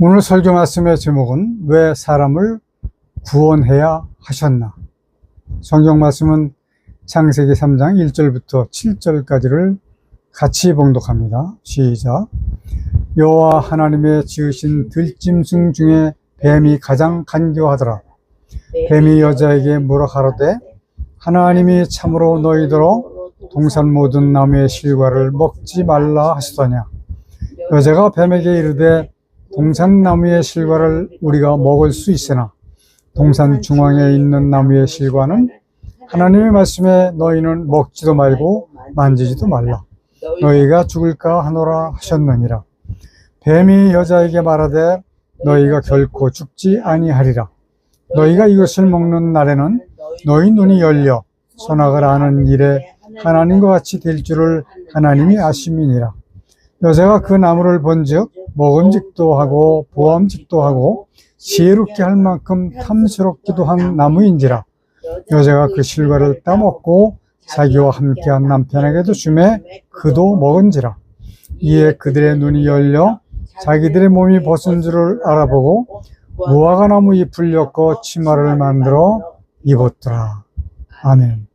오늘 설교 말씀의 제목은 왜 사람을 구원해야 하셨나? 성경 말씀은 창세기 3장 1절부터 7절까지를 같이 봉독합니다. 시작. 여호와 하나님의 지으신 들짐승 중에 뱀이 가장 간교하더라. 뱀이 여자에게 물어 가로되 하나님이 참으로 너희더러 동산 모든 나무의 실과를 먹지 말라 하시더냐. 여자가 뱀에게 이르되 동산 나무의 실과를 우리가 먹을 수 있으나 동산 중앙에 있는 나무의 실과는 하나님의 말씀에 너희는 먹지도 말고 만지지도 말라. 너희가 죽을까 하노라 하셨느니라. 뱀이 여자에게 말하되 너희가 결코 죽지 아니하리라. 너희가 이것을 먹는 날에는 너희 눈이 열려 선악을 아는 일에 하나님과 같이 될 줄을 하나님이 아심이니라. 여자가 그 나무를 본즉 먹음직도 하고 보암직도 하고 지혜롭게 할 만큼 탐스럽기도 한 나무인지라. 여자가 그 실과를 따먹고 자기와 함께한 남편에게도 주매 그도 먹은지라. 이에 그들의 눈이 열려 자기들의 몸이 벗은 줄을 알아보고 무화과나무 잎을 엮어 치마를 만들어 입었더라. 아멘.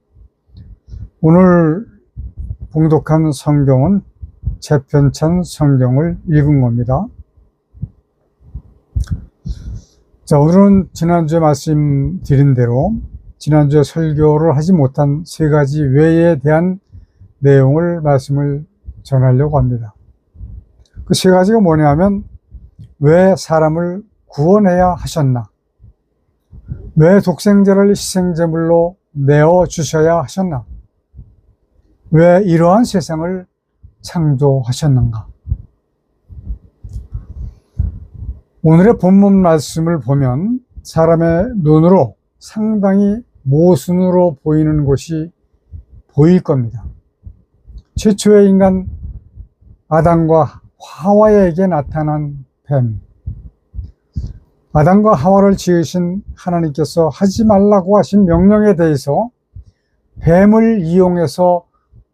오늘 봉독한 성경은 재편찬 성경을 읽은 겁니다. 자, 오늘은 지난주에 말씀드린 대로 지난주에 설교를 하지 못한 세 가지 왜에 대한 내용을 말씀을 전하려고 합니다. 그 세 가지가 뭐냐면 왜 사람을 구원해야 하셨나? 왜 독생자를 희생제물로 내어주셔야 하셨나? 왜 이러한 세상을 창조하셨는가? 오늘의 본문 말씀을 보면 사람의 눈으로 상당히 모순으로 보이는 것이 보일 겁니다. 최초의 인간 아담과 하와에게 나타난 뱀. 아담과 하와를 지으신 하나님께서 하지 말라고 하신 명령에 대해서 뱀을 이용해서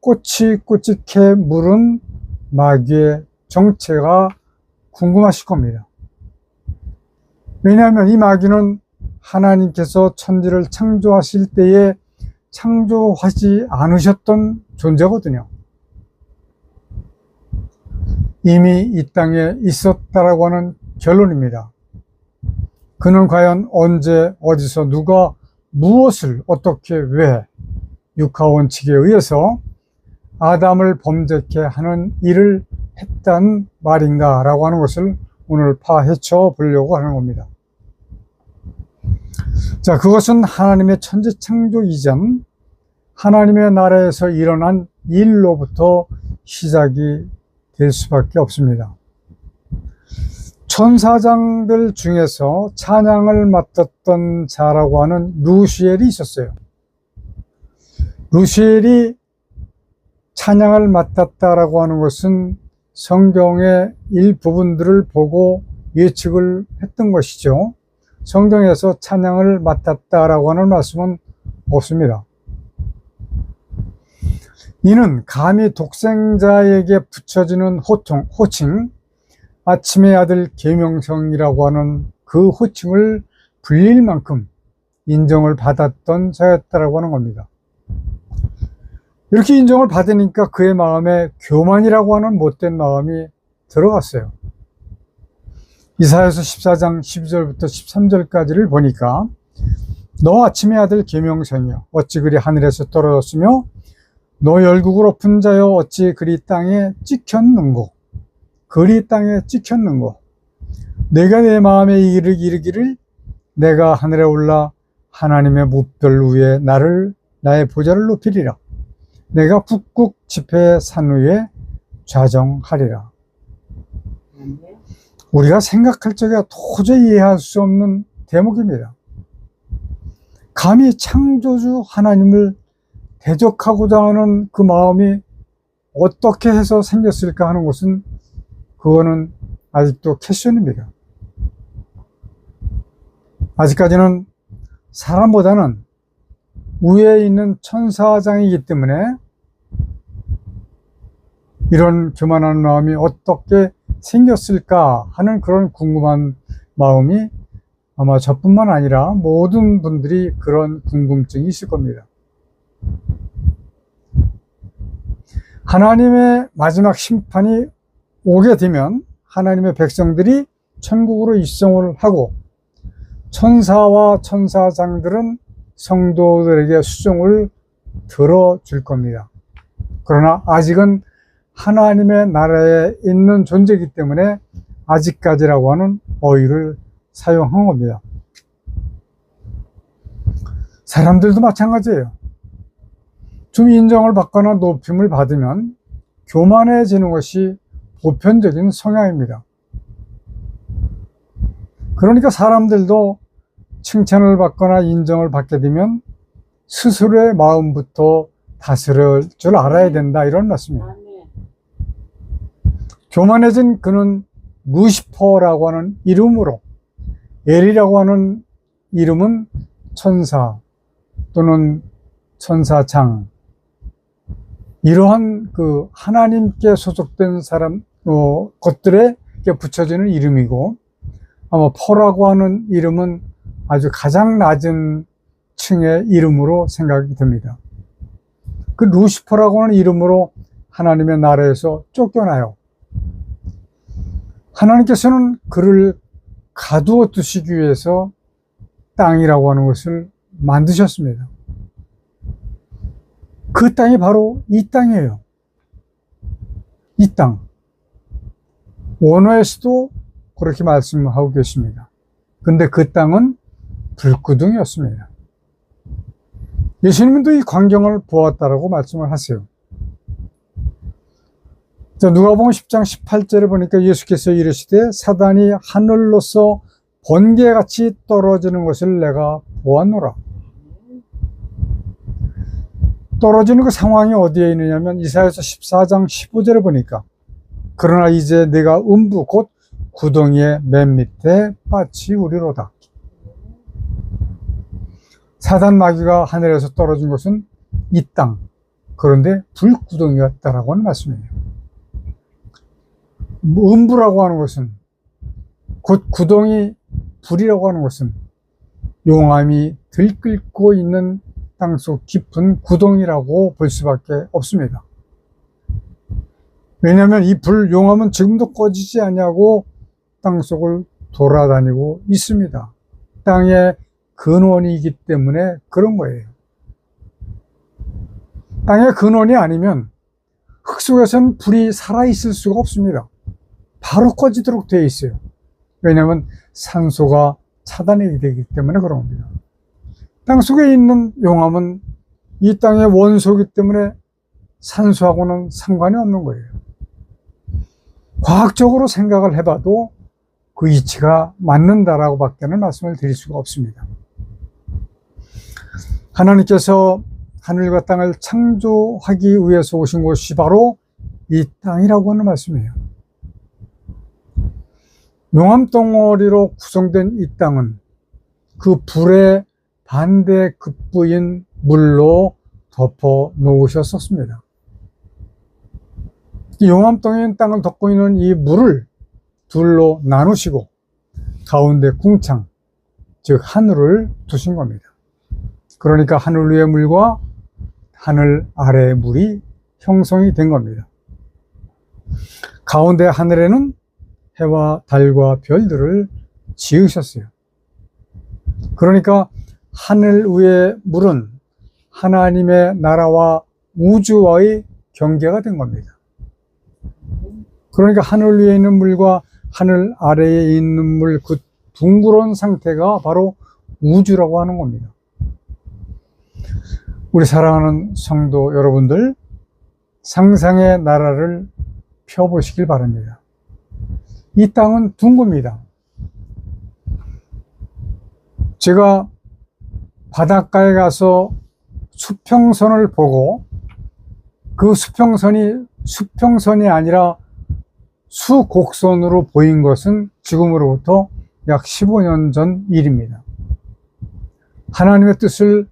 꼬치꼬치게 물은 마귀의 정체가 궁금하실 겁니다. 왜냐하면 이 마귀는 하나님께서 천지를 창조하실 때에 창조하지 않으셨던 존재거든요. 이미 이 땅에 있었다라고 하는 결론입니다. 그는 과연 언제 어디서 누가 무엇을 어떻게 왜 육하원칙에 의해서 아담을 범죄케 하는 일을 했단 말인가 라고 하는 것을 오늘 파헤쳐 보려고 하는 겁니다. 자, 그것은 하나님의 천지 창조 이전 하나님의 나라에서 일어난 일로부터 시작이 될 수밖에 없습니다. 천사장들 중에서 찬양을 맡았던 자라고 하는 루시엘이 있었어요. 루시엘이 찬양을 맡았다라고 하는 것은 성경의 일부분들을 보고 예측을 했던 것이죠. 성경에서 찬양을 맡았다라고 하는 말씀은 없습니다. 이는 감히 독생자에게 붙여지는 호칭, 아침의 아들 계명성이라고 하는 그 호칭을 불릴 만큼 인정을 받았던 자였다라고 하는 겁니다. 이렇게 인정을 받으니까 그의 마음에 교만이라고 하는 못된 마음이 들어갔어요. 이사야서 14장 12절부터 13절까지를 보니까 너 아침의 아들 계명성이여 어찌 그리 하늘에서 떨어졌으며 너 열국을 엎은 자여 어찌 그리 땅에 찍혔는고 그리 땅에 찍혔는고 내가 내 마음에 이르기를 내가 하늘에 올라 하나님의 무별 위에 나의 보좌를 높이리라. 내가 북극 지폐의 산 위에 좌정하리라. 우리가 생각할 적에 도저히 이해할 수 없는 대목입니다. 감히 창조주 하나님을 대적하고자 하는 그 마음이 어떻게 해서 생겼을까 하는 것은 그거는 아직도 퀘스천입니다. 아직까지는 사람보다는 위에 있는 천사장이기 때문에 이런 교만한 마음이 어떻게 생겼을까 하는 그런 궁금한 마음이 아마 저뿐만 아니라 모든 분들이 그런 궁금증이 있을 겁니다. 하나님의 마지막 심판이 오게 되면 하나님의 백성들이 천국으로 입성을 하고 천사와 천사장들은 성도들에게 수종을 들어줄 겁니다. 그러나 아직은 하나님의 나라에 있는 존재이기 때문에 아직까지라고 하는 어휘를 사용한 겁니다. 사람들도 마찬가지예요. 좀 인정을 받거나 높임을 받으면 교만해지는 것이 보편적인 성향입니다. 그러니까 사람들도 칭찬을 받거나 인정을 받게 되면 스스로의 마음부터 다스릴 줄 알아야 된다, 이런 말씀이에요. 교만해진 그는 루시퍼라고 하는 이름으로, 엘이라고 하는 이름은 천사 또는 천사장, 이러한 그 하나님께 소속된 사람 것들에 붙여지는 이름이고, 아마 퍼라고 하는 이름은 아주 가장 낮은 층의 이름으로 생각이 됩니다. 그 루시퍼라고 하는 이름으로 하나님의 나라에서 쫓겨나요. 하나님께서는 그를 가두어 두시기 위해서 땅이라고 하는 것을 만드셨습니다. 그 땅이 바로 이 땅이에요. 이 땅. 원어에서도 그렇게 말씀하고 계십니다. 근데 그 땅은 불구덩이였습니다. 예수님도 이 광경을 보았다라고 말씀을 하세요. 자, 누가복음 10장 18절에 보니까 예수께서 이르시되 사단이 하늘로서 번개같이 떨어지는 것을 내가 보았노라. 떨어지는 그 상황이 어디에 있느냐면 이사야서 14장 15절에 보니까 그러나 이제 내가 음부 곧 구덩이의 맨 밑에 빠치우리로다. 사단 마귀가 하늘에서 떨어진 것은 이 땅, 그런데 불구덩이였다라고 하는 말씀이에요. 음부라고 하는 것은, 곧 구덩이, 불이라고 하는 것은 용암이 들끓고 있는 땅속 깊은 구덩이라고 볼 수밖에 없습니다. 왜냐하면 이 불, 용암은 지금도 꺼지지 않냐고 땅속을 돌아다니고 있습니다. 땅의 근원이기 때문에 그런 거예요. 땅의 근원이 아니면 흙 속에서는 불이 살아있을 수가 없습니다. 바로 꺼지도록 되어 있어요. 왜냐하면 산소가 차단이 되기 때문에 그런 겁니다. 땅 속에 있는 용암은 이 땅의 원소이기 때문에 산소하고는 상관이 없는 거예요. 과학적으로 생각을 해봐도 그 이치가 맞는다라고 밖에는 말씀을 드릴 수가 없습니다. 하나님께서 하늘과 땅을 창조하기 위해서 오신 곳이 바로 이 땅이라고 하는 말씀이에요. 용암덩어리로 구성된 이 땅은 그 불의 반대급부인 물로 덮어 놓으셨었습니다. 이 용암덩어리인 땅을 덮고 있는 이 물을 둘로 나누시고 가운데 궁창, 즉 하늘을 두신 겁니다. 그러니까 하늘 위의 물과 하늘 아래의 물이 형성이 된 겁니다. 가운데 하늘에는 해와 달과 별들을 지으셨어요. 그러니까 하늘 위의 물은 하나님의 나라와 우주와의 경계가 된 겁니다. 그러니까 하늘 위에 있는 물과 하늘 아래에 있는 물, 그 둥그런 상태가 바로 우주라고 하는 겁니다. 우리 사랑하는 성도 여러분들, 상상의 나라를 펴보시길 바랍니다. 이 땅은 둥굽니다. 제가 바닷가에 가서 수평선을 보고 그 수평선이 아니라 수곡선으로 보인 것은 지금으로부터 약 15년 전 일입니다. 하나님의 뜻을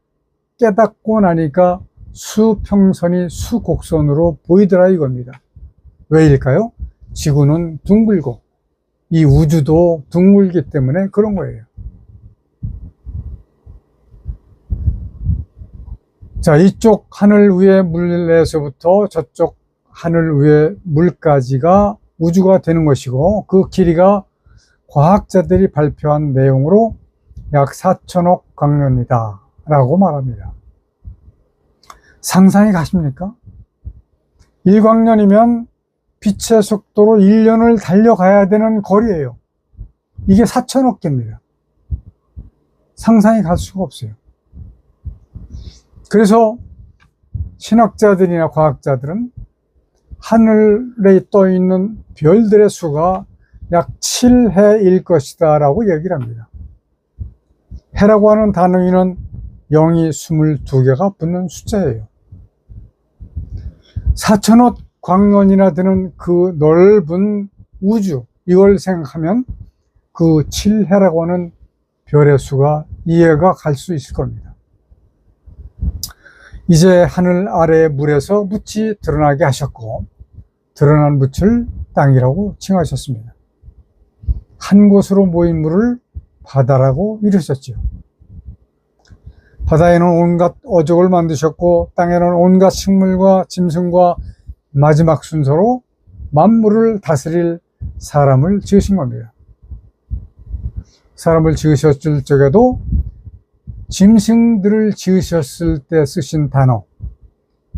깨닫고 나니까 수평선이 수곡선으로 보이더라 이겁니다. 왜일까요? 지구는 둥글고 이 우주도 둥글기 때문에 그런 거예요. 자, 이쪽 하늘 위의 물에서부터 저쪽 하늘 위의 물까지가 우주가 되는 것이고, 그 길이가 과학자들이 발표한 내용으로 약 4천억 광년이다 라고 말합니다. 상상이 가십니까? 1광년이면 빛의 속도로 1년을 달려가야 되는 거리예요. 이게 4천억 개입니다. 상상이 갈 수가 없어요. 그래서 신학자들이나 과학자들은 하늘에 떠 있는 별들의 수가 약 7해일 것이다 라고 얘기를 합니다. 해라고 하는 단어에는 0이 22개가 붙는 숫자예요. 4천억 광년이나 되는 그 넓은 우주, 이걸 생각하면 그 7해라고 하는 별의 수가 이해가 갈 수 있을 겁니다. 이제 하늘 아래의 물에서 묻이 드러나게 하셨고, 드러난 묻을 땅이라고 칭하셨습니다. 한 곳으로 모인 물을 바다라고 이르셨죠. 바다에는 온갖 어족을 만드셨고, 땅에는 온갖 식물과 짐승과 마지막 순서로 만물을 다스릴 사람을 지으신 겁니다. 사람을 지으셨을 적에도 짐승들을 지으셨을 때 쓰신 단어,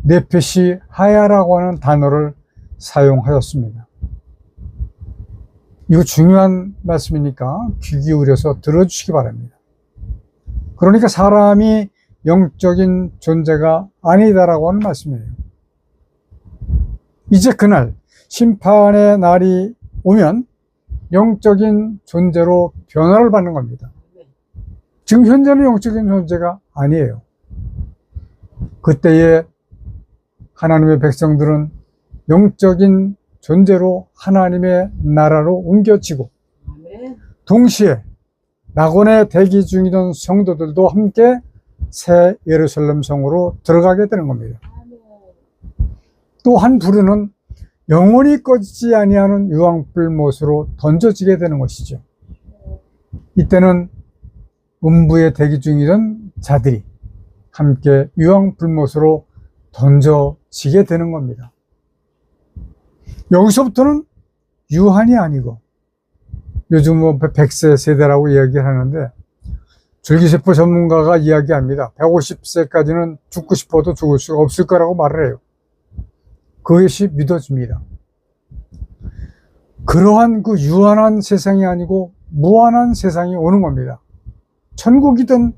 네페시 하야라고 하는 단어를 사용하셨습니다. 이거 중요한 말씀이니까 귀 기울여서 들어주시기 바랍니다. 그러니까 사람이 영적인 존재가 아니다라고 하는 말씀이에요. 이제 그날 심판의 날이 오면 영적인 존재로 변화를 받는 겁니다. 지금 현재는 영적인 존재가 아니에요. 그때에 하나님의 백성들은 영적인 존재로 하나님의 나라로 옮겨지고, 동시에 낙원에 대기 중이던 성도들도 함께 새 예루살렘 성으로 들어가게 되는 겁니다. 또 한 부류는 영원히 꺼지지 아니하는 유황불 못으로 던져지게 되는 것이죠. 이때는 음부에 대기 중이던 자들이 함께 유황불못으로 던져지게 되는 겁니다. 여기서부터는 유한이 아니고, 요즘 뭐 100세 세대라고 이야기를 하는데, 줄기세포 전문가가 이야기합니다. 150세까지는 죽고 싶어도 죽을 수가 없을 거라고 말을 해요. 그것이 믿어집니다. 그러한 그 유한한 세상이 아니고 무한한 세상이 오는 겁니다. 천국이든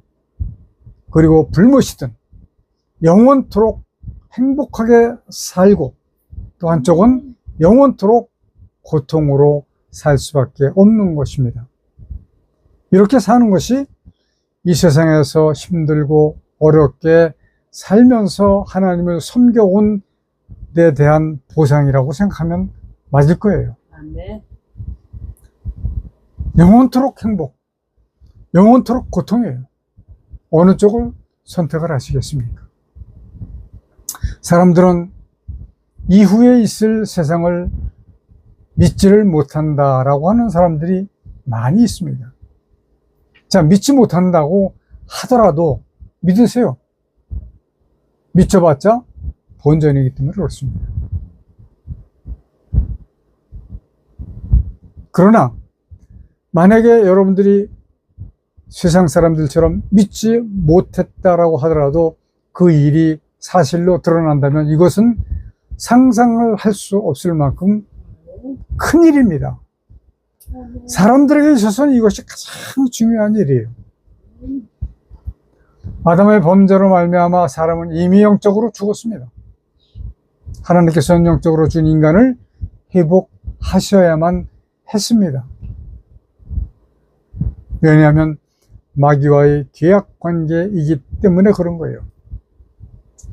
그리고 불못이든 영원토록 행복하게 살고, 또 한쪽은 영원토록 고통으로 살 수밖에 없는 것입니다. 이렇게 사는 것이 이 세상에서 힘들고 어렵게 살면서 하나님을 섬겨온 데 대한 보상이라고 생각하면 맞을 거예요. 아멘. 영원토록 행복, 영원토록 고통이에요. 어느 쪽을 선택을 하시겠습니까? 사람들은 이후에 있을 세상을 믿지를 못한다라고 하는 사람들이 많이 있습니다. 자, 믿지 못한다고 하더라도 믿으세요. 믿어봤자 본전이기 때문에 그렇습니다. 그러나 만약에 여러분들이 세상 사람들처럼 믿지 못했다라고 하더라도 그 일이 사실로 드러난다면 이것은 상상을 할 수 없을 만큼 큰 일입니다. 사람들에게 있어서는 이것이 가장 중요한 일이에요. 아담의 범죄로 말미암아 사람은 이미 영적으로 죽었습니다. 하나님께서는 영적으로 준 인간을 회복하셔야만 했습니다. 왜냐하면 마귀와의 계약 관계이기 때문에 그런 거예요.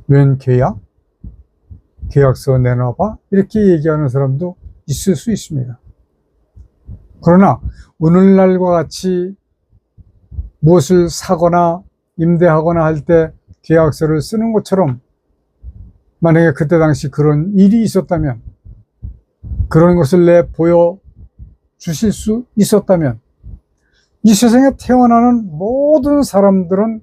웬 계약? 계약서 내놔봐? 이렇게 얘기하는 사람도 있을 수 있습니다. 그러나 오늘날과 같이 무엇을 사거나 임대하거나 할 때 계약서를 쓰는 것처럼 만약에 그때 당시 그런 일이 있었다면 그런 것을 내보여 주실 수 있었다면 이 세상에 태어나는 모든 사람들은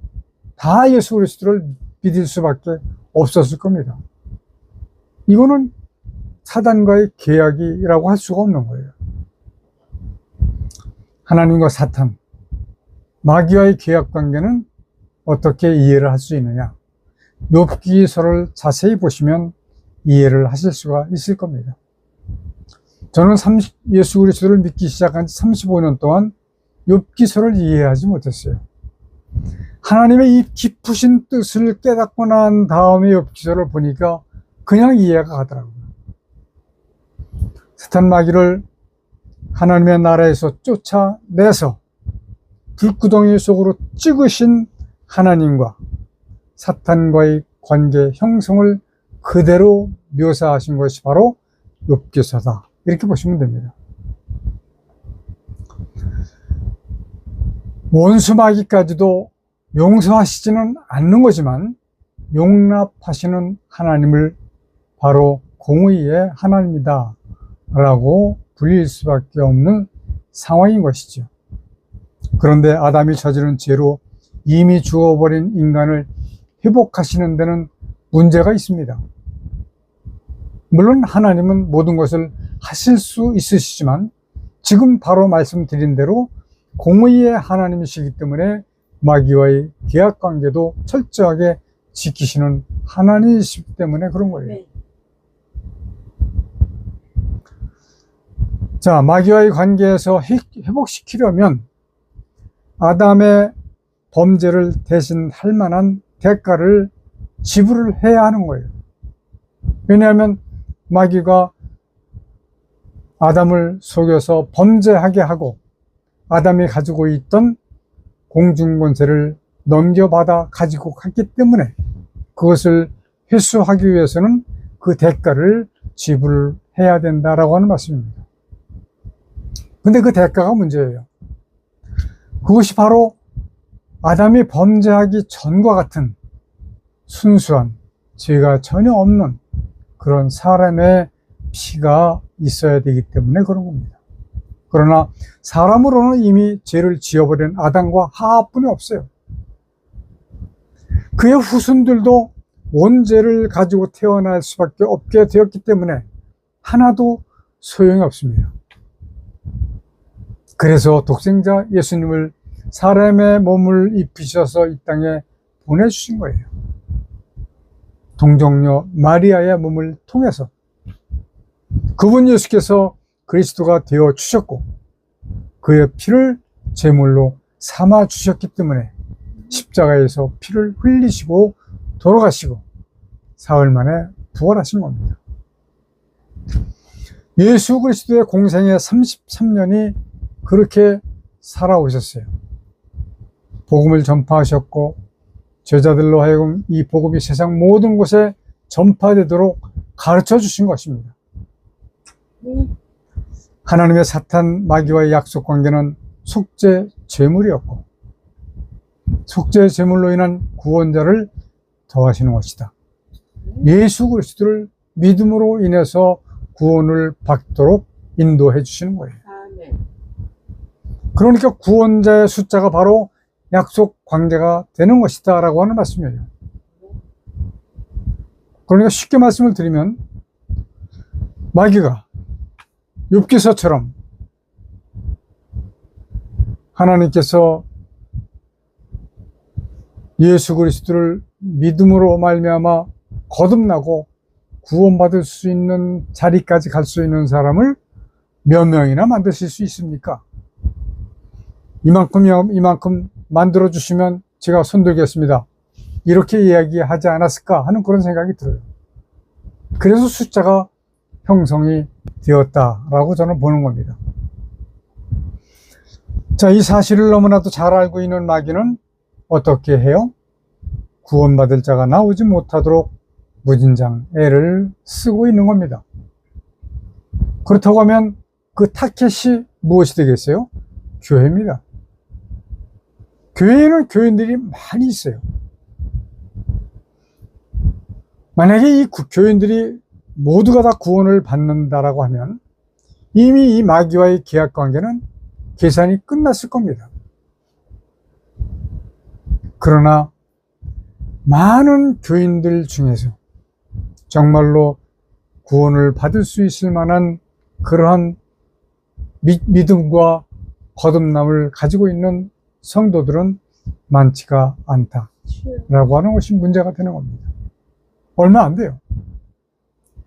다 예수 그리스도를 믿을 수밖에 없었을 겁니다. 이거는 사단과의 계약이라고 할 수가 없는 거예요. 하나님과 사탄, 마귀와의 계약 관계는 어떻게 이해를 할 수 있느냐? 욥기서를 자세히 보시면 이해를 하실 수가 있을 겁니다. 저는 예수 그리스도를 믿기 시작한 지 35년 동안 욥기서를 이해하지 못했어요. 하나님의 이 깊으신 뜻을 깨닫고 난 다음에 욥기서를 보니까 그냥 이해가 가더라고요. 사탄 마귀를 하나님의 나라에서 쫓아내서 불구덩이 속으로 찍으신 하나님과 사탄과의 관계 형성을 그대로 묘사하신 것이 바로 욥기서다. 이렇게 보시면 됩니다. 원수 마귀까지도 용서하시지는 않는 거지만 용납하시는 하나님을 바로 공의의 하나님이다 라고 불릴 수밖에 없는 상황인 것이죠. 그런데 아담이 저지른 죄로 이미 죽어버린 인간을 회복하시는 데는 문제가 있습니다. 물론 하나님은 모든 것을 하실 수 있으시지만 지금 바로 말씀드린 대로 공의의 하나님이시기 때문에 마귀와의 계약관계도 철저하게 지키시는 하나님이시기 때문에 그런 거예요. 네. 자, 마귀와의 관계에서 회복시키려면 아담의 범죄를 대신할 만한 대가를 지불을 해야 하는 거예요. 왜냐하면 마귀가 아담을 속여서 범죄하게 하고 아담이 가지고 있던 공중권세를 넘겨받아 가지고 갔기 때문에 그것을 회수하기 위해서는 그 대가를 지불해야 된다라고 하는 말씀입니다. 근데 그 대가가 문제예요. 그것이 바로 아담이 범죄하기 전과 같은 순수한 죄가 전혀 없는 그런 사람의 피가 있어야 되기 때문에 그런 겁니다. 그러나 사람으로는 이미 죄를 지어버린 아담과 하하뿐이 없어요. 그의 후손들도 원죄를 가지고 태어날 수밖에 없게 되었기 때문에 하나도 소용이 없습니다. 그래서 독생자 예수님을 사람의 몸을 입히셔서 이 땅에 보내주신 거예요. 동정녀 마리아의 몸을 통해서 그분 예수께서 그리스도가 되어 주셨고 그의 피를 제물로 삼아 주셨기 때문에 십자가에서 피를 흘리시고 돌아가시고 사흘 만에 부활하신 겁니다. 예수 그리스도의 공생의 33년이 그렇게 살아오셨어요. 복음을 전파하셨고 제자들로 하여금 이 복음이 세상 모든 곳에 전파되도록 가르쳐 주신 것입니다. 하나님의 사탄 마귀와의 약속 관계는 속죄 제물이었고 속죄 제물로 인한 구원자를 더하시는 것이다. 예수 그리스도를 믿음으로 인해서 구원을 받도록 인도해 주시는 거예요. 그러니까 구원자의 숫자가 바로 약속 관계가 되는 것이다 라고 하는 말씀이에요. 그러니까 쉽게 말씀을 드리면 마귀가 욥기서처럼 하나님께서 예수 그리스도를 믿음으로 말미암아 거듭나고 구원받을 수 있는 자리까지 갈 수 있는 사람을 몇 명이나 만드실 수 있습니까? 이만큼 만들어주시면 제가 손들겠습니다. 이렇게 이야기하지 않았을까 하는 그런 생각이 들어요. 그래서 숫자가 형성이 되었다라고 저는 보는 겁니다. 자, 이 사실을 너무나도 잘 알고 있는 마귀는 어떻게 해요? 구원받을 자가 나오지 못하도록 무진장 애를 쓰고 있는 겁니다. 그렇다고 하면 그 타켓이 무엇이 되겠어요? 교회입니다. 교회에는 교인들이 많이 있어요. 만약에 이 교인들이 모두가 다 구원을 받는다라고 하면 이미 이 마귀와의 계약 관계는 계산이 끝났을 겁니다. 그러나 많은 교인들 중에서 정말로 구원을 받을 수 있을 만한 그러한 믿음과 거듭남을 가지고 있는 성도들은 많지가 않다라고 하는 것이 문제가 되는 겁니다. 얼마 안 돼요.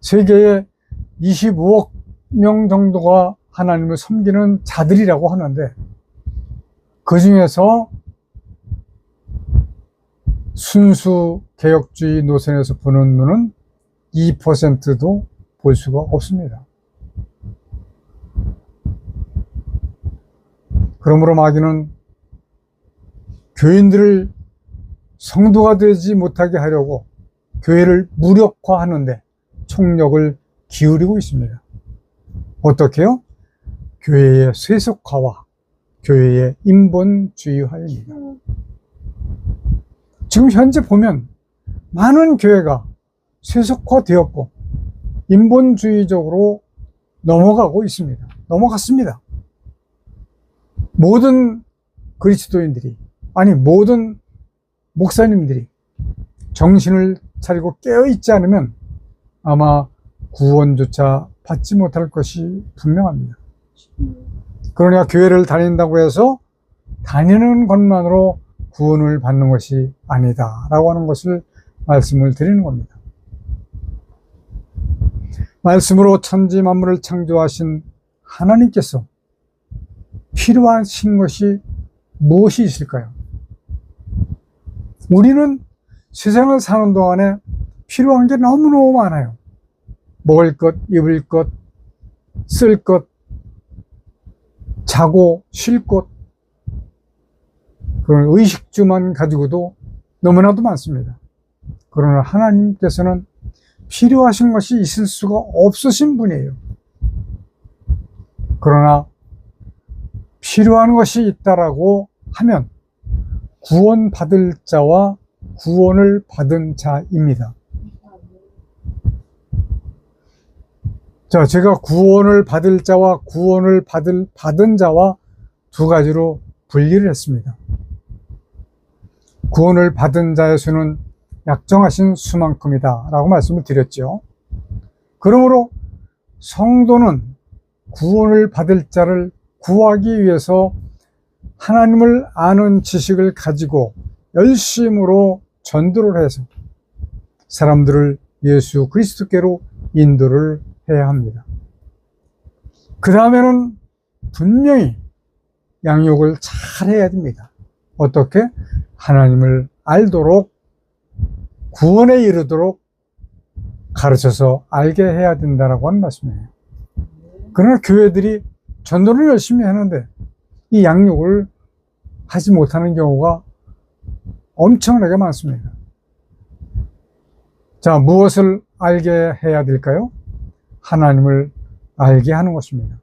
세계에 25억 명 정도가 하나님을 섬기는 자들이라고 하는데, 그 중에서 순수 개혁주의 노선에서 보는 눈은 2%도 볼 수가 없습니다. 그러므로 마귀는 교인들을 성도가 되지 못하게 하려고 교회를 무력화하는데 총력을 기울이고 있습니다. 어떻게요? 교회의 세속화와 교회의 인본주의화입니다. 지금 현재 보면 많은 교회가 세속화되었고 인본주의적으로 넘어가고 있습니다. 넘어갔습니다. 모든 그리스도인들이, 아니 모든 목사님들이 정신을 차리고 깨어있지 않으면 아마 구원조차 받지 못할 것이 분명합니다. 그러니까 교회를 다닌다고 해서 다니는 것만으로 구원을 받는 것이 아니다 라고 하는 것을 말씀을 드리는 겁니다. 말씀으로 천지 만물을 창조하신 하나님께서 필요하신 것이 무엇이 있을까요? 우리는 세상을 사는 동안에 필요한 게 너무너무 많아요. 먹을 것, 입을 것, 쓸 것, 자고 쉴 것, 그런 의식주만 가지고도 너무나도 많습니다. 그러나 하나님께서는 필요하신 것이 있을 수가 없으신 분이에요. 그러나 필요한 것이 있다라고 하면 구원받을 자와 구원을 받은 자입니다. 자, 제가 구원을 받을 자와 구원을 받은 자와 두 가지로 분리를 했습니다. 구원을 받은 자의 수는 약정하신 수만큼이다 라고 말씀을 드렸죠. 그러므로 성도는 구원을 받을 자를 구하기 위해서 하나님을 아는 지식을 가지고 열심으로 전도를 해서 사람들을 예수 그리스도께로 인도를 해야 합니다. 그 다음에는 분명히 양육을 잘 해야 됩니다. 어떻게? 하나님을 알도록, 구원에 이르도록 가르쳐서 알게 해야 된다라고 하는 말씀이에요. 그러나 교회들이 전도를 열심히 하는데 이 양육을 하지 못하는 경우가 엄청나게 많습니다. 자, 무엇을 알게 해야 될까요? 하나님을 알게 하는 것입니다.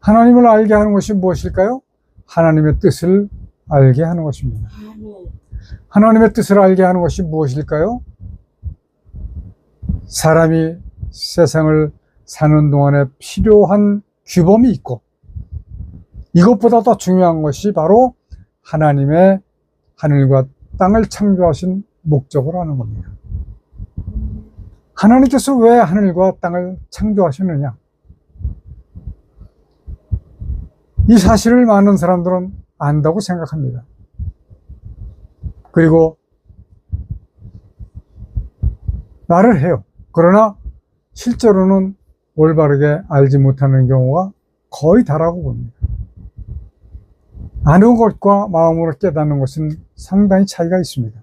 하나님을 알게 하는 것이 무엇일까요? 하나님의 뜻을 알게 하는 것입니다. 하나님의 뜻을 알게 하는 것이 무엇일까요? 사람이 세상을 사는 동안에 필요한 규범이 있고, 이것보다 더 중요한 것이 바로 하나님의 하늘과 땅을 창조하신 목적을 하는 겁니다. 하나님께서 왜 하늘과 땅을 창조하셨느냐? 이 사실을 많은 사람들은 안다고 생각합니다. 그리고 말을 해요. 그러나 실제로는 올바르게 알지 못하는 경우가 거의 다라고 봅니다. 아는 것과 마음으로 깨닫는 것은 상당히 차이가 있습니다.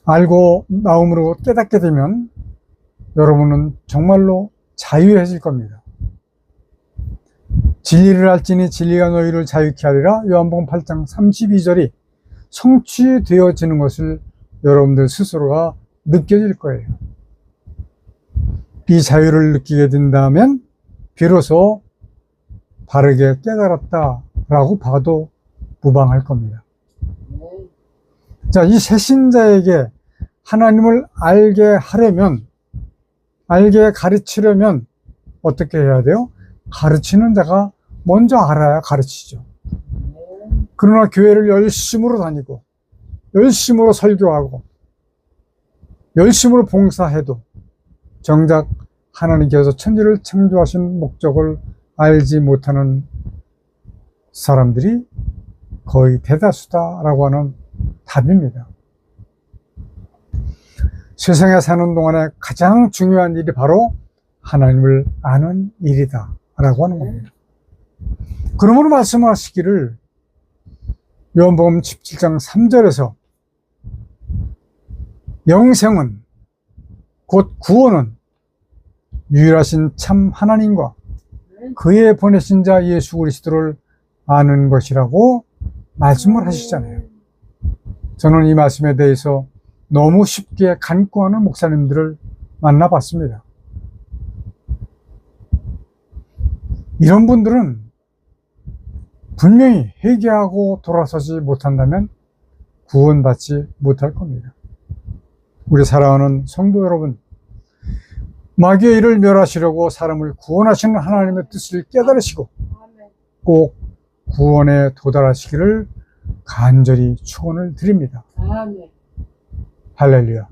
알고 마음으로 깨닫게 되면 여러분은 정말로 자유해질 겁니다. 진리를 알지니 진리가 너희를 자유케 하리라. 요한복음 8장 32절이 성취되어지는 것을 여러분들 스스로가 느껴질 거예요. 이 자유를 느끼게 된다면 비로소 바르게 깨달았다라고 봐도 무방할 겁니다. 자, 이 새신자에게 하나님을 알게 하려면, 알게 가르치려면 어떻게 해야 돼요? 가르치는 자가 먼저 알아야 가르치죠. 그러나 교회를 열심으로 다니고 열심으로 설교하고 열심으로 봉사해도 정작 하나님께서 천지를 창조하신 목적을 알지 못하는 사람들이 거의 대다수다라고 하는 답입니다. 세상에 사는 동안에 가장 중요한 일이 바로 하나님을 아는 일이다 라고 하는 겁니다. 그러므로 말씀하시기를 요한복음 17장 3절에서 영생은 곧 구원은 유일하신 참 하나님과 그의 보내신 자 예수 그리스도를 아는 것이라고 말씀을 하시잖아요. 저는 이 말씀에 대해서 너무 쉽게 간구하는 목사님들을 만나봤습니다. 이런 분들은 분명히 회개하고 돌아서지 못한다면 구원받지 못할 겁니다. 우리 사랑하는 성도 여러분, 마귀의 일을 멸하시려고 사람을 구원하시는 하나님의 뜻을 깨달으시고 꼭 구원에 도달하시기를 간절히 축원을 드립니다. 할렐루야.